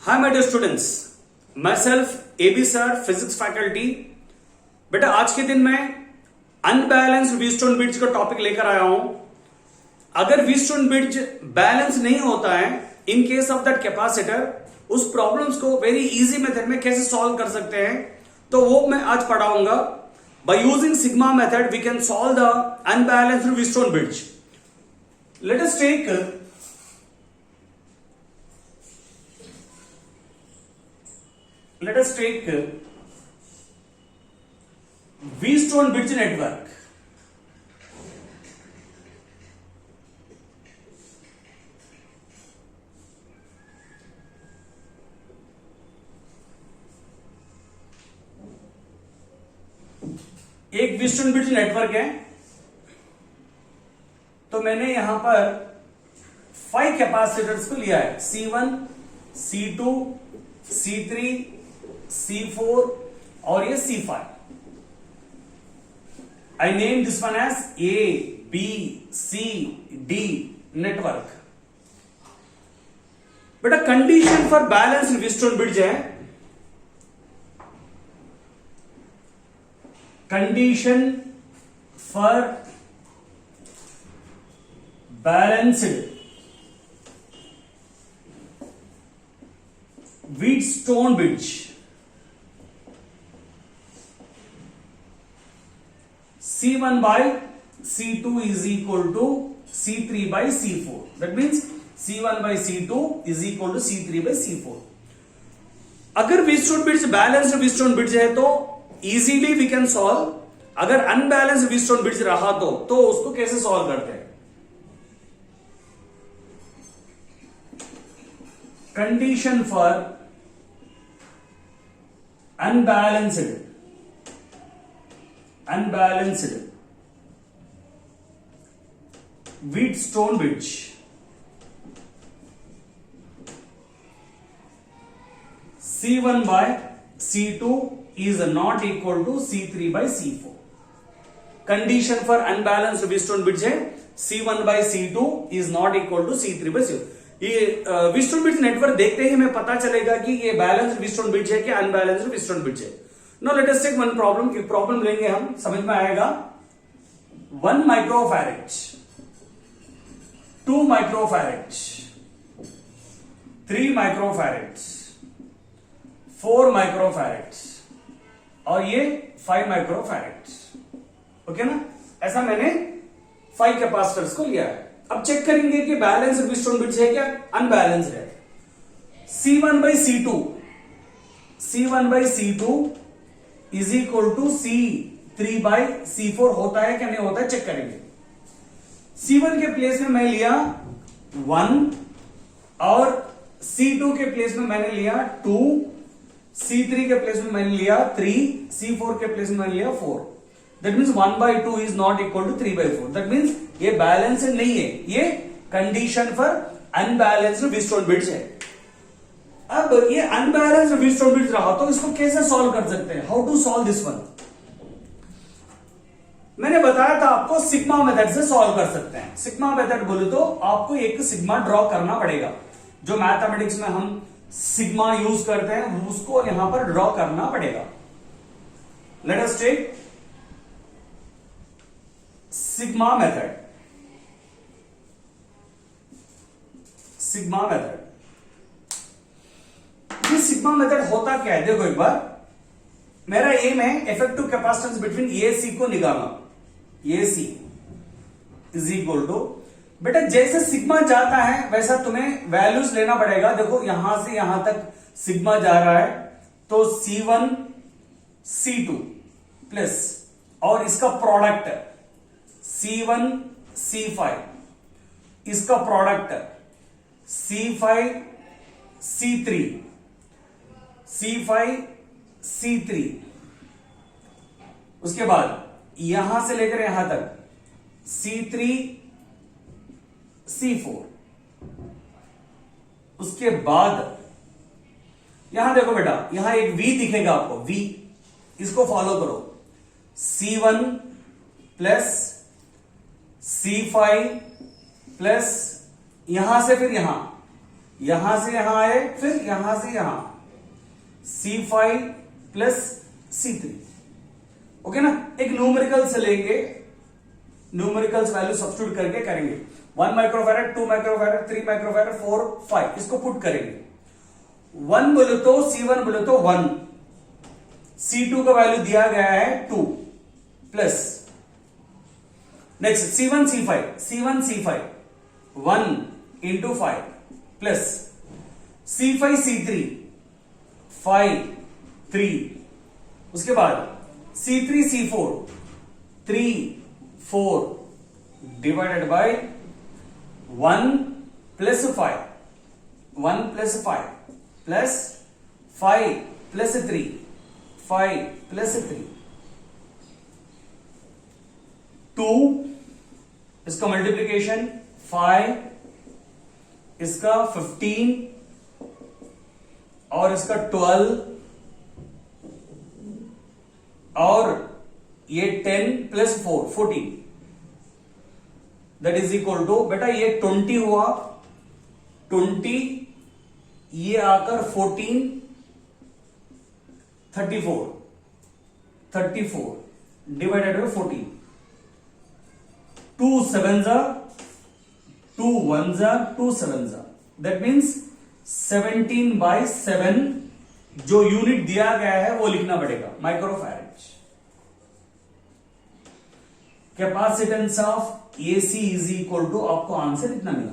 Hi my dear students, myself AB sir, physics faculty. बेटा आज के दिन मैं अनबैलेंस्ड व्हीटस्टोन ब्रिज का टॉपिक लेकर आया हूं। अगर व्हीटस्टोन ब्रिज बैलेंस नहीं होता है in case of that capacitor, उस प्रॉब्लम्स को वेरी इजी मेथड में कैसे सॉल्व कर सकते हैं, तो वो मैं आज पढ़ाऊंगा। By using sigma method we can solve the unbalanced Wheatstone bridge. Let us take Wheatstone bridge network. एक व्हीटस्टोन ब्रिज नेटवर्क है, तो मैंने यहां पर 5 कैपेसिटर्स को लिया है, C1, C2, C3, C4 और ये C5। I name this one as A, B, C, D network. बेटा condition for balanced Wheatstone bridge है, condition for balanced Wheatstone bridge C1 by C2 is equal to C3 by C4. That means C1 by C2 is equal to C3 by C4. अगर Wheatstone bridge balanced Wheatstone bridge है तो easily we can solve. अगर unbalanced Wheatstone bridge रहा तो उसको कैसे solve करते हैं? Condition for unbalanced Wheatstone bridge. C1 by C2 is not equal to C3 by C4. Condition for unbalanced Wheatstone bridge है C1 by C2 is not equal to C3 by C4. ये Wheatstone bridge network देखते ही हमें पता चलेगा कि ये balanced Wheatstone bridge है कि अनबैलेंस्ड व्हीटस्टोन ब्रिज है। Now let us take one problem. एक प्रॉब्लम लेंगे हम, समझ में आएगा। 1 माइक्रोफैरेड, 2 माइक्रोफैरेड, 3 माइक्रोफैरेड, 4 माइक्रोफैरेड और ये 5 माइक्रोफैरेड। ओके ना? ऐसा मैंने 5 कैपेसिटर्स को लिया है। अब चेक करेंगे कि बैलेंस्ड व्हीटस्टोन ब्रिज है क्या अनबैलेंस्ड है। C1 by C2 is equal to C3 by C4 होता है क्या नहीं होता है, चेक करेंगे। C1 के प्लेस में मैं लिया 1 और C2 के प्लेस में मैंने लिया 2, C3 के प्लेस में मैंने लिया 3, C4 के प्लेस में मैंने लिया 4। That means 1 by 2 is not equal to 3 by 4। That means ये बैलेंस्ड नहीं है, ये condition for unbalanced Wheatstone bridge है। अब ये अनबैलेंस्ड व्हीटस्टोन ब्रिज रहा तो इसको कैसे सॉल्व कर सकते हैं? How to solve this one? मैंने बताया था आपको सिग्मा मेथड से सॉल्व कर सकते हैं। सिग्मा मेथड बोले तो आपको एक सिग्मा ड्रॉ करना पड़ेगा। जो मैथमेटिक्स में हम सिग्मा यूज करते हैं उसको यहां पर ड्रॉ करना पड़ेगा। Let us take sigma method. Sigma method, ये सिग्मा मेथड होता क्या है? देखो एक बार, मेरा एम है इफेक्टिव कैपेसिटेंस बिटवीन AC को निकालना। AC इज इक्वल टू, बेटा जैसे सिग्मा जाता है वैसा तुम्हें वैल्यूज लेना पड़ेगा। देखो यहां से यहां तक सिग्मा जा रहा है तो C1 C2 प्लस और इसका प्रोडक्ट C1 C5, इसका product C5 C3, C5 C3, उसके बाद यहां से लेकर यहां तक C3 C4, उसके बाद यहां देखो बेटा, यहां एक V दिखेगा आपको, V, इसको फॉलो करो। C1 प्लस C5 प्लस यहां से फिर यहां यहां से यहां आए, फिर यहां से यहां C5 प्लस C3। ओके ना, एक न्यूमेरिकल्स लेंगे, न्यूमेरिकल्स वैल्यू सब्स्टिट्यूट करके करेंगे। 1 माइक्रोफैरड, 2 माइक्रोफैरड, 3 माइक्रोफैरड, 4, 5, इसको पुट करेंगे। 1 बोले तो C1 बोले तो 1, C2 का वैल्यू दिया गया है 2 plus next C1 C5 1 into 5 plus C5 C3 5 3, उसके बाद C3 C4 3 4 divided by 1 plus 5 1 plus 5 plus 5 plus 3 5 plus 3 2, इसका मल्टीप्लीकेशन 5, इसका 15 और इसका 12 और ये 10 plus 4 14, that is equal to, बेटा ये 20 हुआ, 20 ये आकर 14 34 डिवाइडेड बाय 14, 2 7 जा 2 1 जा 2 7 जा, दैट मीन्स 17/7 जो यूनिट दिया गया है वो लिखना पड़ेगा, microfarad. Capacitance of AC is equal to, आपको आंसर इतना मिला।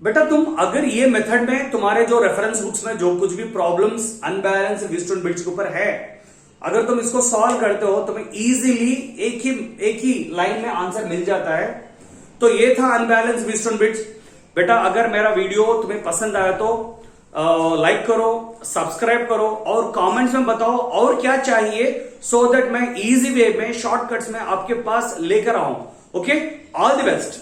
बेटा तुम अगर ये मेथड में तुम्हारे जो रेफरेंस बुक्स में जो कुछ भी प्रॉब्लम्स अनबैलेंस व्हीटस्टोन ब्रिज के ऊपर है, अगर तुम इसको सॉल्व करते हो तुम्हें इजीली एक ही लाइन में आंसर मिल जाता है। तो ये था अनबैलेंस व्हीटस्टोन ब्रिज। बेटा अगर मेरा वीडियो तुम्हें पसंद आया तो लाइक करो, सब्सक्राइब करो और कमेंट्स में बताओ और क्या चाहिए, सो दैट मैं इजी वे में शॉर्टकट्स में आपके पास लेकर आऊं। Okay, all the best.